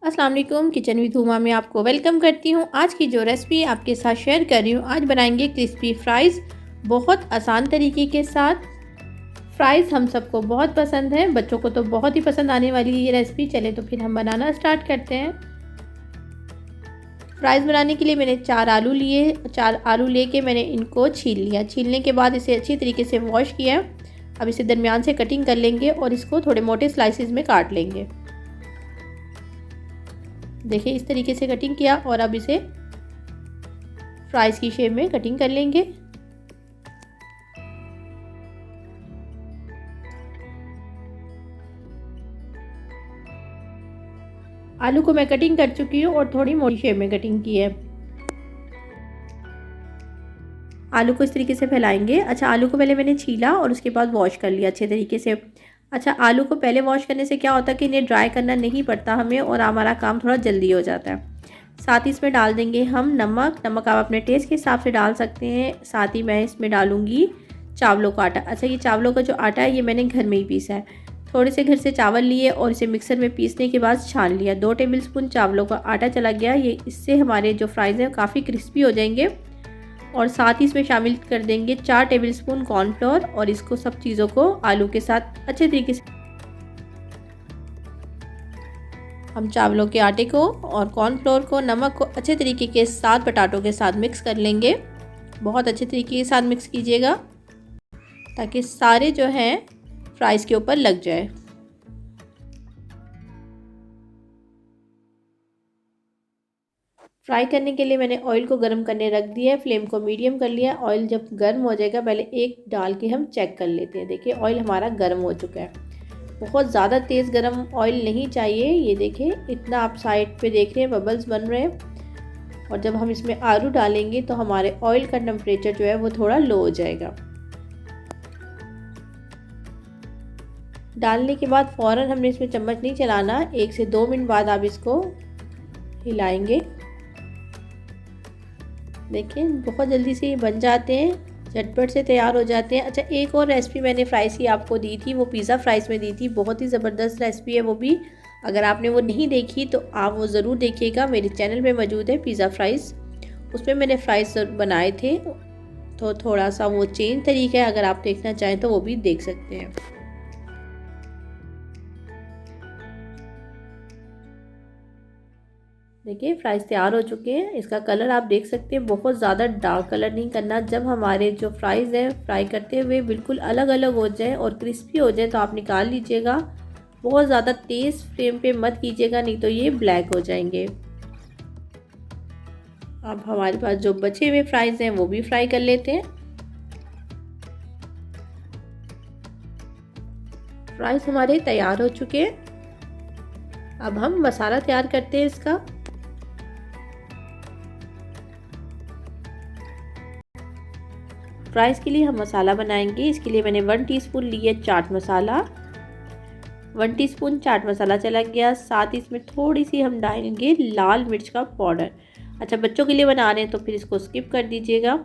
अस्सलाम वालेकुम, kitchen with Huma में आपको वेलकम करती हूँ। आज की जो रेसिपी आपके साथ शेयर कर रही हूँ, आज बनाएंगे क्रिस्पी फ्राइज़ बहुत आसान तरीके के साथ। फ्राइज़ हम सबको बहुत पसंद है, बच्चों को तो बहुत ही पसंद आने वाली है ये रेसिपी। चले तो फिर हम बनाना स्टार्ट करते हैं। फ्राइज़ बनाने के लिए मैंने 4 आलू लिए। 4 आलू लेके मैंने इनको छील लिया। छीलने के बाद इसे अच्छी तरीके से वॉश किया। अब इसे दरमियान से कटिंग कर लेंगे और इसको थोड़े मोटे स्लाइसिस में काट लेंगे। देखिए इस तरीके से कटिंग किया और अब इसे फ्राइज़ की शेप में कटिंग कर लेंगे। आलू को मैं कटिंग कर चुकी हूँ और थोड़ी मोटी शेप में कटिंग की है। आलू को इस तरीके से फैलाएंगे। अच्छा, आलू को पहले मैंने छीला और उसके बाद वॉश कर लिया अच्छे तरीके से। अच्छा, आलू को पहले वॉश करने से क्या होता है कि इन्हें ड्राई करना नहीं पड़ता हमें और हमारा काम थोड़ा जल्दी हो जाता है। साथ ही इसमें डाल देंगे हम नमक। नमक आप अपने टेस्ट के हिसाब से डाल सकते हैं। साथ ही मैं इसमें डालूँगी चावलों का आटा। अच्छा, ये चावलों का जो आटा है ये मैंने घर में ही पीसा है। थोड़े से घर से चावल लिए और इसे मिक्सर में पीसने के बाद छान लिया। 2 टेबलस्पून चावलों का आटा चला गया। ये इससे हमारे जो फ्राइज़ हैं काफ़ी क्रिस्पी हो जाएंगे। और साथ ही इसमें शामिल कर देंगे 4 टेबलस्पून कॉर्नफ्लोर और इसको सब चीज़ों को आलू के साथ अच्छे तरीके से हम चावलों के आटे को और कॉर्नफ्लोर को, नमक को अच्छे तरीके के साथ पटाटों के साथ मिक्स कर लेंगे। बहुत अच्छे तरीके के साथ मिक्स कीजिएगा ताकि सारे जो हैं फ्राइज़ के ऊपर लग जाए। फ्राई करने के लिए मैंने ऑयल को गर्म करने रख दिया है। फ्लेम को मीडियम कर लिया। ऑयल जब गर्म हो जाएगा पहले एक डाल के हम चेक कर लेते हैं। देखिए ऑयल हमारा गर्म हो चुका है। बहुत ज़्यादा तेज़ गर्म ऑयल नहीं चाहिए। ये देखिए इतना आप साइड पे देख रहे हैं बबल्स बन रहे हैं। और जब हम इसमें आलू डालेंगे तो हमारे ऑयल का टेम्परेचर जो है वो थोड़ा लो हो जाएगा। डालने के बाद फ़ौरन हमने इसमें चम्मच नहीं चलाना। 1 से 2 मिनट बाद आप इसको हिलाएंगे। देखिए बहुत जल्दी से ये बन जाते हैं, झटपट से तैयार हो जाते हैं। अच्छा, एक और रेसिपी मैंने फ्राइज़ की आपको दी थी, वो पिज़्ज़ा फ्राइज़ में दी थी। बहुत ही ज़बरदस्त रेसिपी है वो भी। अगर आपने वो नहीं देखी तो आप वो ज़रूर देखिएगा। मेरे चैनल पे मौजूद है पिज़्ज़ा फ्राइज़। उसमें मैंने फ्राइज़ बनाए थे, तो थोड़ा सा वो चेंज तरीका है। अगर आप देखना चाहें तो वो भी देख सकते हैं। देखिए फ्राइज़ तैयार हो चुके हैं। इसका कलर आप देख सकते हैं, बहुत ज़्यादा डार्क कलर नहीं करना। जब हमारे जो फ्राइज़ हैं फ्राई करते हुए बिल्कुल अलग अलग हो जाए और क्रिस्पी हो जाए तो आप निकाल लीजिएगा। बहुत ज़्यादा तेज़ फ्लेम पे मत कीजिएगा, नहीं तो ये ब्लैक हो जाएंगे। अब हमारे पास जो बचे हुए फ्राइज़ हैं वो भी फ्राई कर लेते हैं। फ्राइज़ हमारे तैयार हो चुके हैं। अब हम मसाला तैयार करते हैं इसका। फ्राइज़ के लिए हम मसाला बनाएंगे। इसके लिए मैंने 1 टीस्पून लिया चाट मसाला। 1 टीस्पून चाट मसाला चला गया। साथ ही इसमें थोड़ी सी हम डालेंगे लाल मिर्च का पाउडर। अच्छा, बच्चों के लिए बना रहे हैं तो फिर इसको स्किप कर दीजिएगा।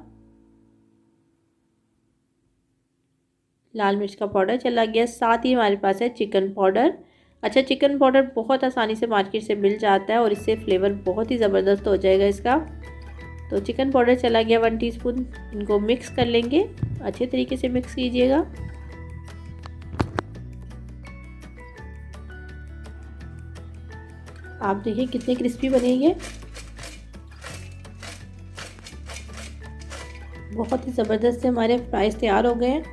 लाल मिर्च का पाउडर चला गया। साथ ही हमारे पास है चिकन पाउडर। अच्छा, चिकन पाउडर बहुत आसानी से मार्केट से मिल जाता है और इससे फ्लेवर बहुत ही ज़बरदस्त हो जाएगा इसका। तो चिकन पाउडर चला गया 1 टीस्पून। इनको मिक्स कर लेंगे, अच्छे तरीके से मिक्स कीजिएगा। आप देखिए कितने क्रिस्पी बनेंगे, बहुत ही ज़बरदस्त से हमारे फ्राइज़ तैयार हो गए हैं।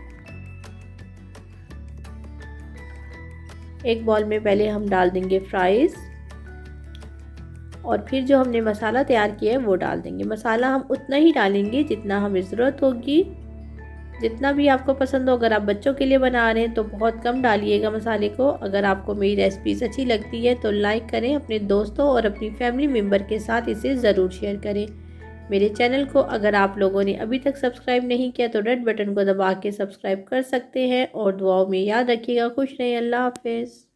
एक बॉल में पहले हम डाल देंगे फ्राइज़ और फिर जो हमने मसाला तैयार किया है वो डाल देंगे। मसाला हम उतना ही डालेंगे जितना हमें ज़रूरत होगी, जितना भी आपको पसंद हो। अगर आप बच्चों के लिए बना रहे हैं तो बहुत कम डालिएगा मसाले को। अगर आपको मेरी रेसिपीज़ अच्छी लगती है तो लाइक करें, अपने दोस्तों और अपनी फैमिली मेम्बर के साथ इसे ज़रूर शेयर करें। मेरे चैनल को अगर आप लोगों ने अभी तक सब्सक्राइब नहीं किया तो रेड बटन को दबा के सब्सक्राइब कर सकते हैं। और दुआओं में याद रखिएगा। खुश रहें। अल्लाह हाफ़िज़।